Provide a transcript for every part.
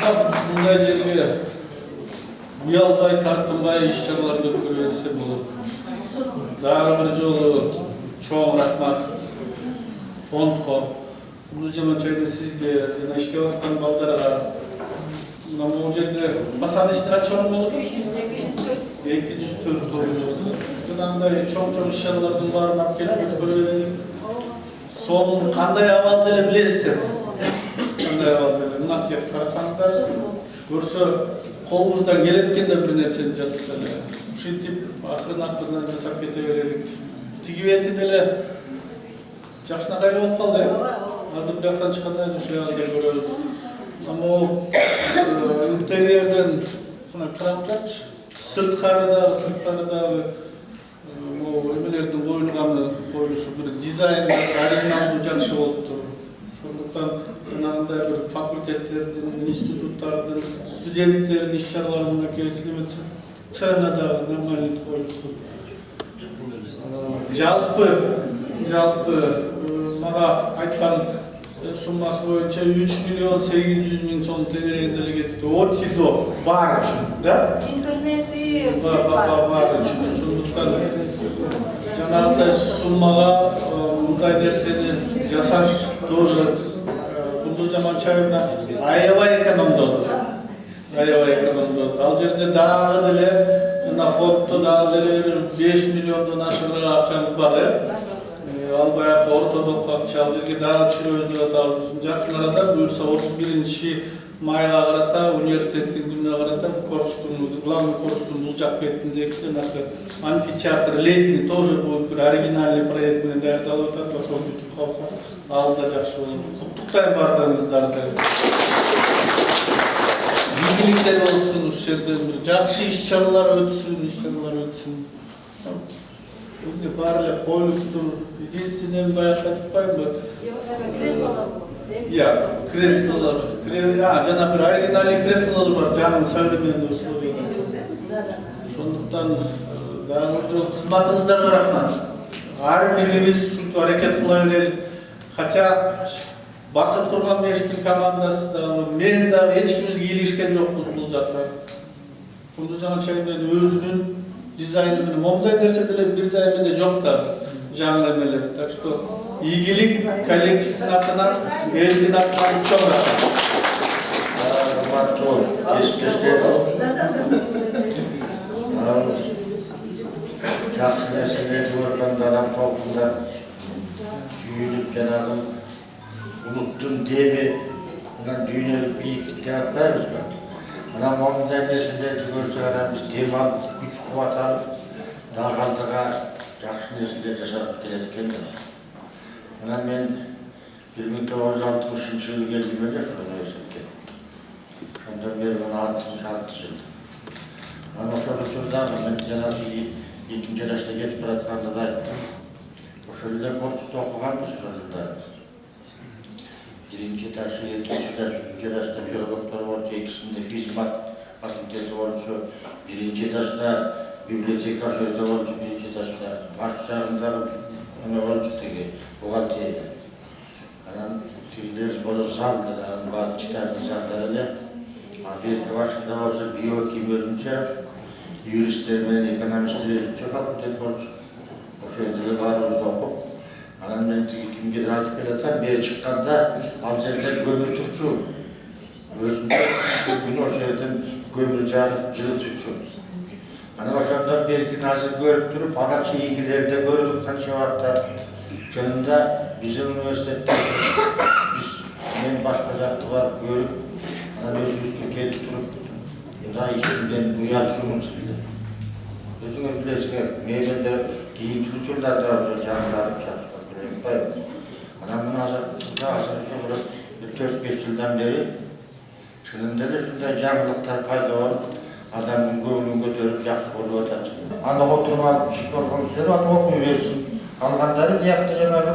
Bunday жерге uялбай, тартынбай iş-çaраlarды көрүлсе болот. Дагы бир жолу чоң рахмат фондко. Бул жаманчайды сизге жана иштеп аткан балдарга. Мына бул жерде басадышты качан болот? 204 болот. Мындай чоң iş-çаралардын баарын алып келип көрөлүк. Сонун кандай абалда эле билесиздер? Кандай абалда эле? Мына кеп карасаңыздар, көрсө колубуздан келеткенде бир нерсени жасаса эле. Ушинтип акырын жасап кете берелик. Тиги бети деле жакшынакай болуп калды. Азыр бияктан чыкканда ушул жерде көрөбүз. Ама интерьерден мына караңыздарчы. Сырттары дагы эмелердин коюлганы коюлушу бир дизайн оригиналдуу жакшы болуптур. Ошондуктан жанагындай бир факультеттердин, институттардын, студенттердин иш-чаралары мынакей сцена дагы нормально коюлуптур. Жалпы мага айткан суммасы боюнча 3.800.000 сом тегерегинде эле кетти. От и до бар үчүн, да? Интернети бар үчүн. Ошондуктан жанагындай суммага мындай нерсени жасаш тоже Кулдуз Жаманчаевна аябай экономдоду. Ал жерде дагы деле мына фонддо дагы деле 5 миллиондон ашыгыраак акчаңыз бар, ал баягы ортодок акча, ал жерге дагы түшүрөбүз деп атабыз. Жакын арада буюрса 31-майга карата университеттин күнүнө карата главный корпустун бул жак бетиндеги жанагы амфитеатр летний тоже будет бир оригинальный проект менен даярдалып атат. Ошол бүтүп калса, ал да жакшы болот. Куттуктайм бардыгыңыздарды. Ийгиликтер болсун, ушул жерде бир жакшы иш-чаралар өтсүн. Өзүнө баары эле коюлуптур. Единственный баягы айтпаймынбы? Креслолор. Жана бир оригинальный креслолор бар, жаңы современный условияда. Ошондуктан дагы бир жолу кызматыңыздарга рахмат. Ар бирибиз ушинтип аракет кыла берелик. Хотя Бакыт Турганбековдун командасы дагы, мен дагы эч кимибизге кийлигишкен жокпуз бул жакка. Кулдуз Жаманчаевдин өзүнүн дизайны менен мондай нерсе деле бир дайыменде жок да жаңы эмелер. Так что ийгилик коллективдин атынан, элдин атынан чоң рахмат. Жакшы нерселерди көргөндө адам толкунда күйүнүп жанагы улуттун деми менен дүйнөлүк бийиктикке атпайбызбы? Мына мондай нерселерди көрсө адам биз дем алып, күч кубат алып, дагы алдыга жакшы нерселер жасап келет экенбиз. Мына мен 1960 жылы келдим эле университетке. Ошондон бери 66 жыл. Ана ошол жылдары мен жанагы 2-нчи жашта кетип баратканда айттым. Ошол эле корпуста окуганбыз ошол жылдары. 1-нчи этаж, 2-нчи этаж, 3-нчи этажда биологтор болчу, экисинде физмат факультети болчу, 1-нчи этажда библиотека болчу, 1-нчи этажда баш жагында эме болчу тиги бухгалтерия. Анан тигилер боло залда, анан баары читардын залдары эле. Берки башында болсо биохим өзүнчө, юристтер менен экономисттер өзүнчө факультет болчу. Ошол жерде баарыбызды окуп, анан мен тиги кимге айтып келатам, бери чыкканда ал жерде көмүр турчу. Өзүнчө күнү ошол жерден көмүр жагып жылытчу. Анан ошондон беркини азыр көрүп туруп, ага чейинкилерди көрдүк канча убакта. Чынында биздин университетте мен башка жакты барып көрүп, анан өзүбүзгө келип туруп, мына ишимден уял жумуш билем. Өзүңөр билесиңер, мебелдер кийинки учурларда ошо жаңыланып жатат. Анан мына азыр 4-5 жылдан бери чынында эле ушундай жаңылыктар пайда болуп, адамдын көңүлүн көтөрүп жакшы болуп атат. Аны отурган шикор болсо, аны окуй берсин. Калгандары биякта жанагы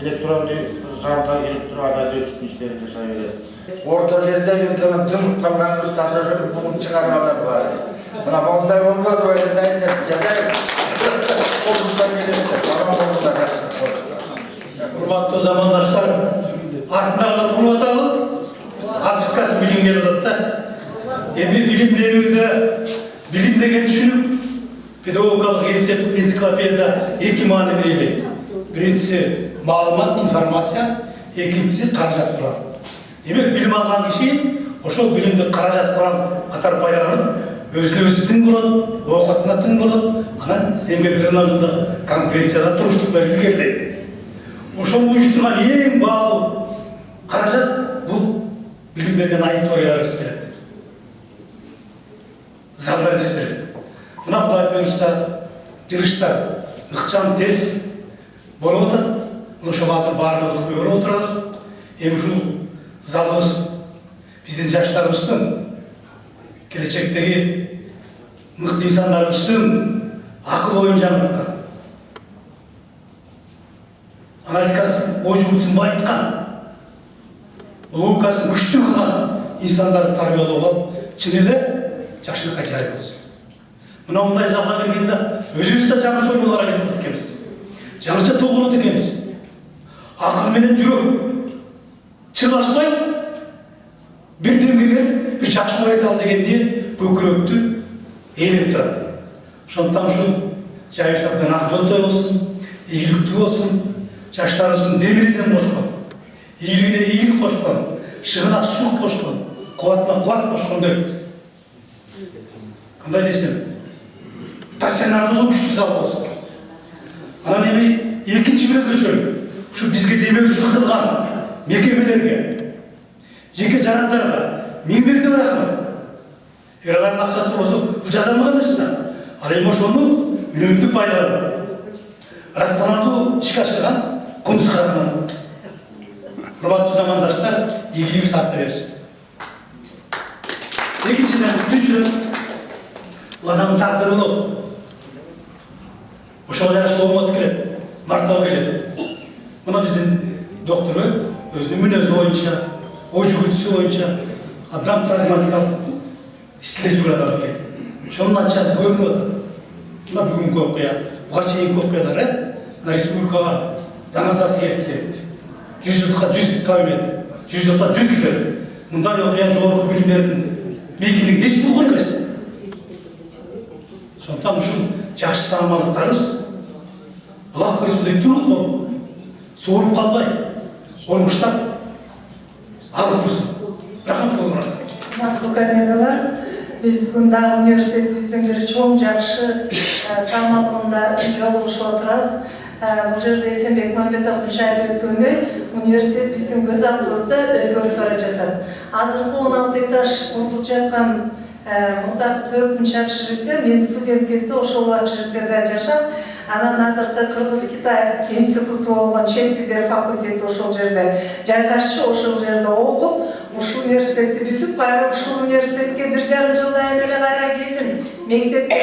электрондуу залда электрондуу иштери жасай берет. Орта жерде бир дымып калганыбыз таза бугун чыгарып алат бар. Мына мондай болгондо эле дайындап жатат. Урматтуу замандаштар, артындагылар кулуп атабы? Артисткасы билим келип атат да. Эми билим берүүдө, билим деген түшүнүк педагогикалык энциклопедия эки маани мейли. Биринчиси маалымат, информация, экинчиси каражат курал. Демек билим алган киши ошол билимди каражат курал катары пайдаланып, өзүнө өзү тың болот, оокатына тың болот, анан эмгек рыногундагы конкуренцияда туруштукта илгерилейт. Ошол уюштурган эң баалуу каражат бул билим берген аудиториялар эсептелет. Залдар эсептелет. Мына Кудай буюрса, жыгыштар ыкчам тез болуп атат. Ошол азыр баардыгыбыз көрүп отурабыз. Эми ушул залыбыз биздин жаштарыбыздын, келечектеги мыкты инсандарыбыздын акыл оюн жаңырткан, аналитикасын ой жүгүртүн байыткан, логикасын күчтүү кылган инсандарды тарбиялоого чын эле жакшылыкка жай болсун. Мына мындай залга келгенде өзүбүз да жаңы ойлоого аракет кылып экенбиз. Жаңыча толгонот экенбиз. Акыл менен жүрөк чырлашпай бир деңгээлге бир жакшы ой айта ал деген ниет көкүрөктү ээлеп турат. Ошондуктан ушул жайбек абдан ак жолтой болсун, ийгиликтүү болсун, жаштарыбыздын демириден кошкон, ийгилигине ийгилик кошкон, шыгына шык кошкон, кубатына кубат кошкондой. Кандай десем, стационардуу күчтүү зал болсун. Анан эми экинчи бир өзгөчөлүк, ушу бизге демеушүлүк кылган мекемелерге, жеке жарандарга миңдерден рахмат. Эгер алардын акчасы болсо, бул жасалмаган нерсе. Ал эми ошону үнөмдү пайдаланып, рационалдуу ишке ашырган кумдуз караган. Урматтуу замандаштар, ийгилигибиз арта берсин. Экинчиден, үчүнчүдөн, бул адамдын тагдыры болот. Ошого жарашып оңот келет, мартабы келет. Мына биздин доктор өзүнүн мүнөзү боюнча, ой жүгүртүүсү боюнча абдан прагматикалык стилде жүргөн адам экен. Ошонун натыйжасы көрүнүп атат. Мына бүгүнкү окуя, буга чейинки окуялар, мына республикага даңазасы кетти. 100 жылга 100 кабинет, 100 жылга 100 китеп. Мындай окуя жогорку билимдердин мейкиндигинде эч болгон эмес. Сондықтан ушул жакшы саамалдыктарыбыз булак көзүндөй турук болуп, сооруп калбай, олгуштап агып турсун. Рахмат көңүл. Урматтуу коллегалар, биз бүгүн дагы университетибиздин бир чоң жакшы саамалдыгында жолугушуп отурабыз. Бул жерде Эсенбек Мамбетовдун айтып өткөндөй, университет биздин көз алдыбызда өзгөрүп бара жатат. Азыркы 16 этаж курулуп жаткан мурдагы 4-чү общежитие, мен студент кезде ошол общежитиеде жашап, анан азыркы Кыргыз-Кытай институту болгон чет тилдер факультети ошол жерде жайгашчу, ошол жерде окуп, ушул университетти бүтүп, кайра ушул университетке 1,5 жылдан эле кайра келдим. Мектепте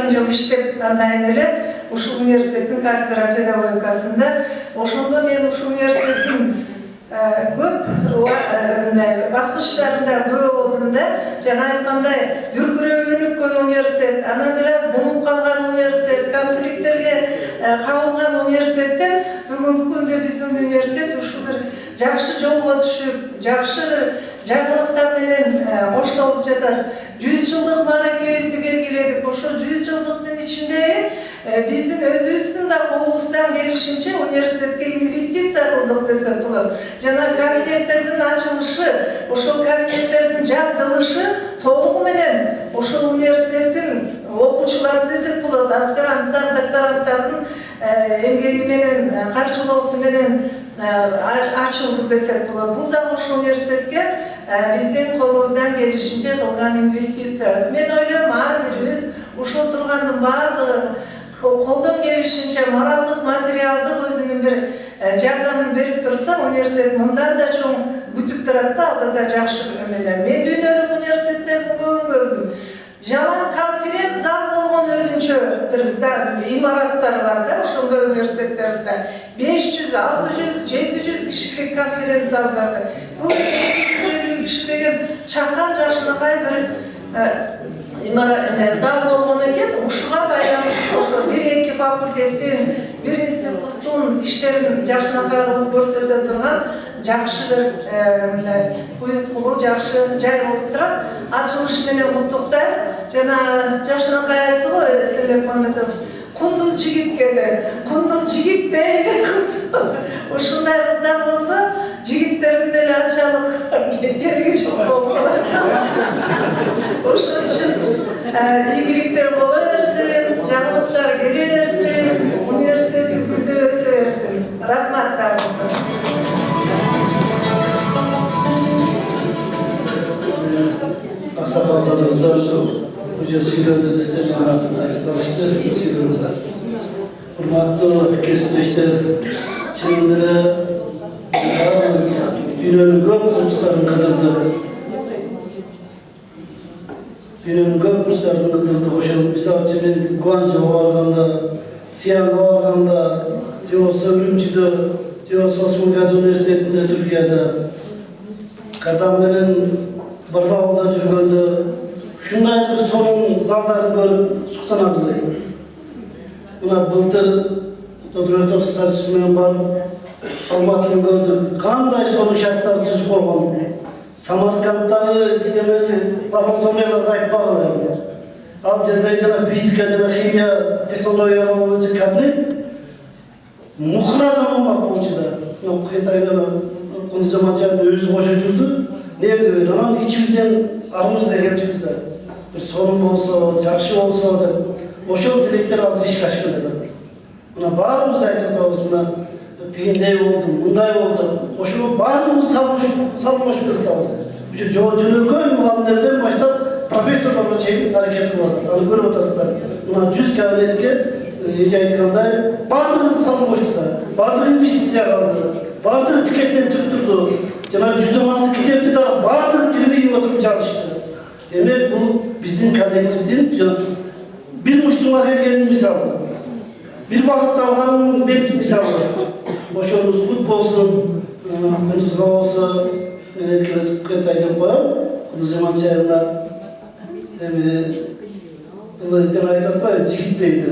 1,5 жыл иштеп, андан эле ушул университеттин кафедра педагогикасында. Ошондо мен ушул университеттин көп баскычтарында көп болдум да, жана айткандай дүркүрөөнүккөн университет, анан бир аз дымып калган университет, конфликттерге кабылган университеттен бүгүнкү күндө биздин университет ушул бир жакшы жолго түшүп, жакшы бир жаңылыктар менен коштолуп жатат. 100 жылдык мааракебизди белгиледик. Ошо 100 жылдыктын ичинде биздин өзүбүздүн да колубуздан келишинче университетке инвестиция кылдык десек болот. Жана кабинеттердин ачылышы, ошол кабинеттердин жабдылышы толугу менен ошол университеттин окуучулары десек болот, аспиранттар, докторанттардын эмгеги менен, каржылоосу менен ачылды десек болот. Бул да ошол университетке биздин колубуздан келишинче кылган инвестиция. Мен ойлойм, ар бирибиз ушул тургандын баардыгы колдон келишинче моралдык, материалдык өзүнүн бир жардамын берип турса, университет мындан да чоң күтүп турат да, алдыда жакшы менен. Мен дүйнөлүк университеттердин көбүн көрдүм. Жалаң конференц зал болгон өзүнчө бир имараттар бар да, ошондой университеттерде 500, 600, 700 кишилик конференц залдарды. Бул киши деген чакан жашынакай бир зал болгон экен. Ушуга байланыштуу ошо 1-2 факультеттин, 1 институттун иштерин жашынакай кылып көрсөтө турган жакшы бир уюткулуу жакшы жай болуп турат. Ачылыш менен куттуктайм. Жана жакшынакай айтты го Эсенбек Мамедович, кундуз жигит келди. Кундуз жигит дейли кыз. Ушундай кыздар болсо, жигиттердин деле анчалык эрги жок болот. Ошон үчүн ийгиликтер боло берсин, жаңылыктар келе берсин, университетибиз гүлдөп өсө берсин. Рахмат баарыңызга. Аксакалдарыбыздар уже сүйлөдү десе айтып калышты, сүйлөдүлөр. Урматтуу кесиптештер, чынында эле дүйнөнүн көп бурчтарын кыдырдык. Dünyanın көп burçlarını kıldırdık. Ошол мисалы үчүн мен Гуанчжоуга барганда, Сианга барганда, же болбосо Үрүмчүдө, же болбосо Осман Гази университетинде Түркияда, Казан менен Барнаулда жүргөндө ушундай бир сонун залдарын көрүп суктанат элек. Мына былтыр доктор Тосарчы менен барып Алматыны көрдүк. Кандай сонун шарттар түзүп койгон. Самаркандтагы лабораторияларды айтпагыла. Ал жерде жана физика жана химия технологиялар боюнча кабинет мухраза болмак болчу да. Кытайдан Кундуз Жаманчаевдин өзү кошо жүрдү. Не деп, анан ичибизден арыбызга келчүбүз да. Бир сонун болсо, жакшы болсо деп, ошол тилектер азыр ишке ашып келет. Мына баарыбыз айтып атабыз, мына тигиндей болду, мындай болду. Ошол баарыбыз салмош беребиз. Ушу жөнөкөй мугалимдерден баштап профессорлорго чейин аракет кылып атат. Аны көрүп атасыздар. Мына 100 кабинетке эже айткандай баардыгы салмошту да. Баардыгы инвестиция кылды. Баардыгы тикесинен түп турду. Жана 116 китепти да баардыгы тирбейип отуруп жазышты. Демек бул биздин коллективдин бир муштуңга келгенин мисалы. Бир багытталган мисалы. Ошонубуз кут болсун, Кундузга болсо, мен келет айтып коем. Кундуз Жаманчаевна жана айтып атпайбы, жигит дейт.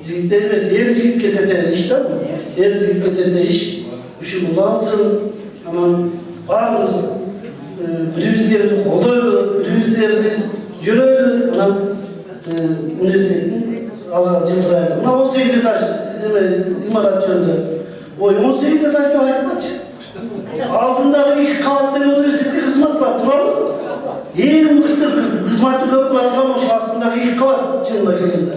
Жигиттей эмес, эр жигит кетет иш да. Эр жигит кетет иш. Ушул улансын, анан баарыбыз бирибизге колдойлу, бирибизге биз жүрөлү, анан университеттин ала жылдырайлы. Мына 18 этаж имарат жөнүндө. Ой, 18 этаж деп айтпачы. Алдындагы 2 кабаттуу университетте кызмат бар, туурабы? Эң мыкты кызматы көп кыла турган ошо астындагы 2 кабат чынында келгенде.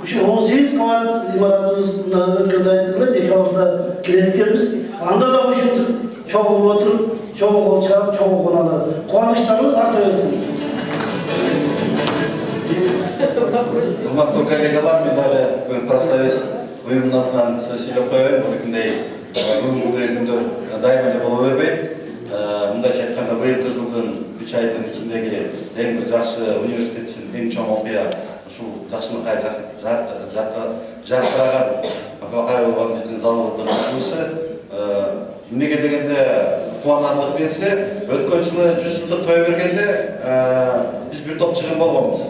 Ушул 18 кабат имаратыбыз мына өткөндө айттылар, декабрда келет экенбиз. Анда да ушинтип чогулуп отуруп, чогуу кол чыгарып, чогуу коналы. Кубанычтарыбыз арта берсин. Урматтуу коллегалар, мен дагы профсоюз уюмунун атынан сөз сүйлөп коеюн. Ушундай бүгүнкү күндөр дайыма эле боло бербейт. Мындайча айтканда, быйылкы жылдын 3 айдын ичиндеги эң бир жакшы университет үчүн эң чоң окуя ушул жакшынакай жаркыраган окуя болгон биздин залыбыздын ачылышы. Эмнеге дегенде кубанарлык берсе, өткөн жылы 100 жылдык той бергенде биз бир топ чыгым болгонбуз.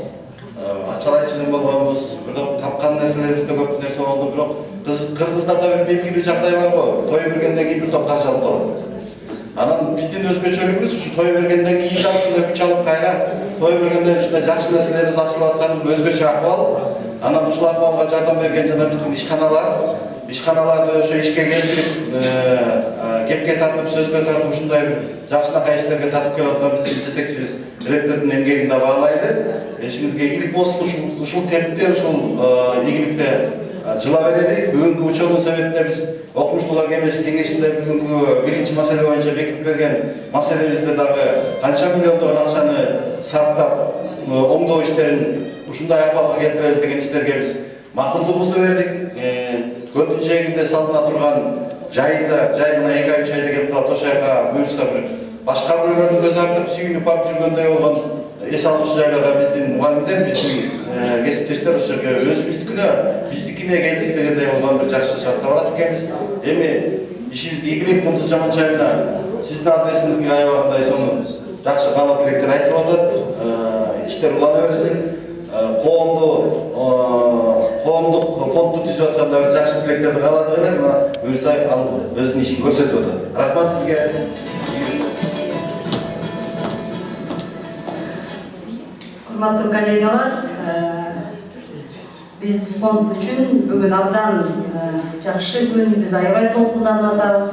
Акчалай чыгым болгонбуз, бир топ тапкан нерселерибизде көп нерсе болду, бирок кыргыздарда бир белгилүү жагдай бар го, той бергенден кийин бир топ каржы алып коет. Анан биздин өзгөчөлүгүбүз ушу той бергенден кийин ушундай күч алып кайра той бергенден ушундай жакшы нерселерибиз ачылып аткан өзгөчө акыбал. Анан ушул акыбалга жардам берген жана биздин ишканаларды ошо ишке келтирип, кепке тартып, сөзгө тартып, ушундай бир жакшынакай иштерге тартып келип аткан биздин жетекчибиз ректордун эмгегин да баалайлы. Эшиңизге ийгилик болсун, ушул темпте, ушул ийгиликте жыла берели. Бүгүнкү учёный советинде биз окумуштуулар кеңешинде бүгүнкү биринчи маселе боюнча бекитип берген маселебизде дагы канча миллиондогон акчаны сарптап, оңдоо иштерин ушундай акыбалга келтиребиз деген иштерге биз макулдугубузду бердик. Көтүн жээгинде салына турган жайында, жай мына 2-3 айда келип калат, ошол жака буюрса бир башка бирөөлөрдүн көз артып, сүйүнүп барып жүргөндөй болгон эс алуучу жайларга биздин мугалимдер, биздин кесиптештер ошо жерге өзүбүздүкүнө, биздикине келдик дегендей болгон бир жакшы шартта барат экенбиз. Эми ишибизге ийгилик. Кундуз Жаманчаевна сиздин адресиңизге аябагандай сонун жакшы каалоо тилектер айтып атат. Иштер улана берсин. Коомдук фондду түзүп атканда бир жакшы тилектерди кааладык эле, мына буюрса ал өзүнүн ишин көрсөтүп атат. Рахмат сизге. Урматтуу коллегалар, бизнес фонд үчүн бүгүн абдан жакшы күн, биз аябай толкунданып атабыз.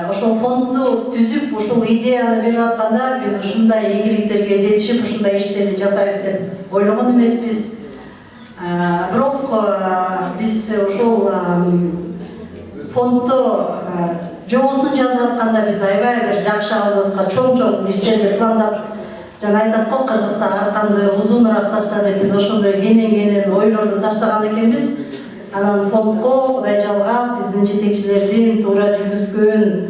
Ошол фондду түзүп, ушул идеяны берип атканда биз ушундай ийгиликтерге жетишип, ушундай иштерди жасайбыз деп ойлогон эмеспиз. Бирок биз ошол фонддо жобосун жазып атканда биз аябай бир жакшы алдыбызга чоң иштерди пландап, жана айтат го Кыргызстан арканды узунураак ташта деп, биз ошондой кенен ойлорду таштаган экенбиз. Анан фондго Кудай жалгап, биздин жетекчилердин туура жүргүзгөн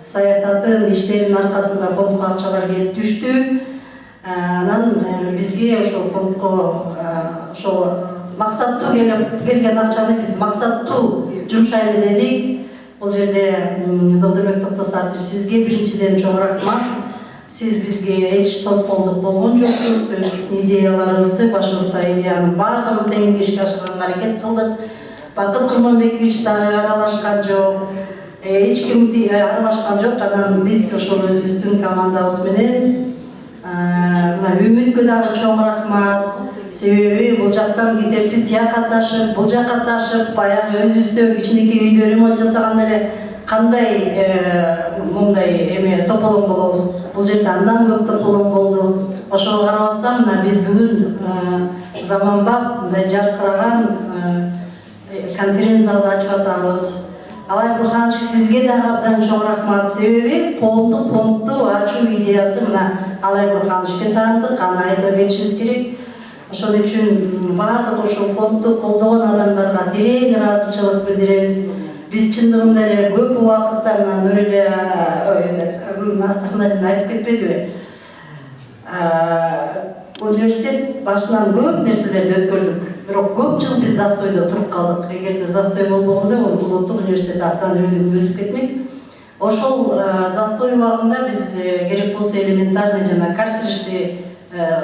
саясатын, иштеринин аркасында фондго акчалар келип түштү. Анан бизге ошол фондго ошол максаттуу келген акчаны биз максаттуу жумшайлы дедик. Бул жерде Долдурбек Токтосарович, сизге биринчиден чоң рахмат. Сиз бизге эч тоскоолдук болгон жоксуз. Өзүбүздүн идеяларыбызды, башыбызда идеянын баардыгын тең ишке ашырганга аракет кылдык. Бакыт Курманбекович дагы аралашкан жок. Эч ким аралашкан жок. Анан биз ошол өзүбүздүн командабыз менен үмүткө дагы чоң рахмат. Себеби бул жактан китепти тияка ташып, бул жака ташып, баягы өзүбүздө кичинекей үйдө ремонт жасаганда эле кандай мындай эме тополоң болобуз. Бул жерде андан көп тополоң болду. Ошого карабастан мына биз бүгүн заманбап мындай жаркыраган конференц залды ачып атабыз. Алай Бурханович, сизге дагы абдан чоң рахмат. Себеби коомдук фондду ачуу идеясы мына Алай Бурхановичке таандык, аны айта кетишибиз керек. Ошон үчүн баардык ошол фондду колдогон адамдарга терең ыраазычылык билдиребиз. Биз чындыгында эле көп убакытта Нур эле аткасында айтып кетпедиби? Университет башынан көп нерселерди өткөрдүк. Бирок көп жыл биз застойдо туруп калдык. Эгерде застой болбогондо, улуттук университет абдан өсүп кетмек. Ошол застой убагында биз керек болсо элементарный жана картриджди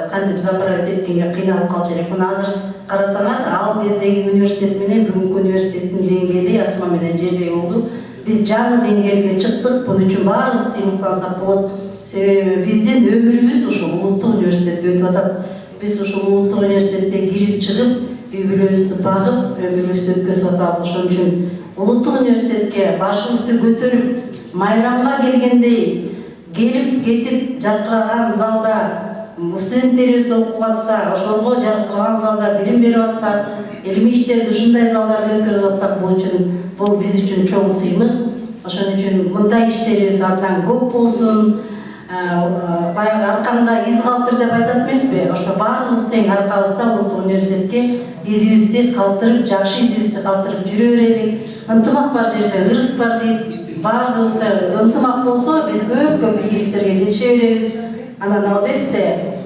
кантип заправить эткенге кыйналып калчу элек. Мына азыр карасаңар, ал кездеги университет менен бүгүнкү университеттин деңгээли асма менен жердей болду. Биз жаңы деңгээлге чыктык. Бунун үчүн баарыбыз сыймыктансак болот. Себеби биздин өмүрүбүз ошол улуттук университетте өтүп атат. Биз ошол улуттук университетте кирип чыгып, үй бүлөбүздү багып, өмүрүбүздү өткөзүп атабыз. Ошон үчүн улуттук университетке башыбызды көтөрүп, майрамга келгендей келип кетип жаркыраган залда студенттерибиз окуп атса, ошолорго жаркыраган залда билим берип атсак, илимий иштерди ушундай залдарда өткөрүп атсак, бул биз үчүн чоң сыймык. Ошон үчүн мындай иштерибиз абдан көп болсун. Баягы аркамда из калтыр деп айтат эмеспи? Ошо баарыбыз тең аркабызда улуттук университетке изибизди калтырып, жакшы изибизди калтырып жүрө берелик. Ынтымак бар жерде ырыс бар дейт. Баарыбызда ынтымак болсо, биз көп ийгиликтерге жетише беребиз. Анан албетте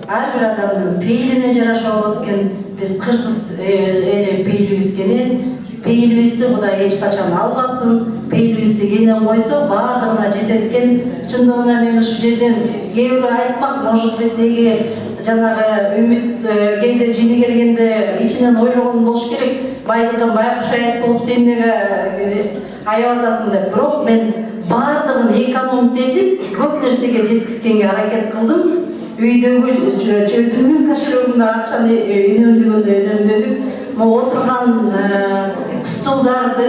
ар бир адамдын пейилине жараша болот экен. Биз кыргыз эли пейилибиз кенен, пейилибизди Кудай эч качан албасын. Пейилибизди кенен койсо, баардыгына жетет экен. Чындыгында мен ушул жерден кээ бирөө айтмак, может быть, деги жанагы үмүт кээде жини келгенде ичинен ойлогон болуш керек. Байдыкын байкуш аят болуп сен неге аябап атасың деп. Бирок мен баардыгын экономить этип, көп нерсеге жеткизгенге аракет кылдым. Үйдөгү өзүмдүн кошелегимде акчаны үнөмдөгөндө могу отурган стулдарды,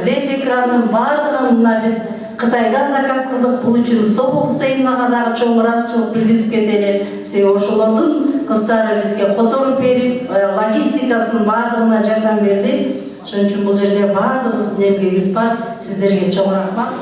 лед экранын баардыгын биз Кытайдан заказ кылдык. Бул үчүн Собо Хусейновага дагы чоң ыраазычылык билдирип кетели. Себеби ошолордун кыздары бизге которуп берип, логистикасынын баардыгына жардам берди. Ошон үчүн бул жерде баардыгыбыздын эмгегибиз бар. Сиздерге чоң рахмат.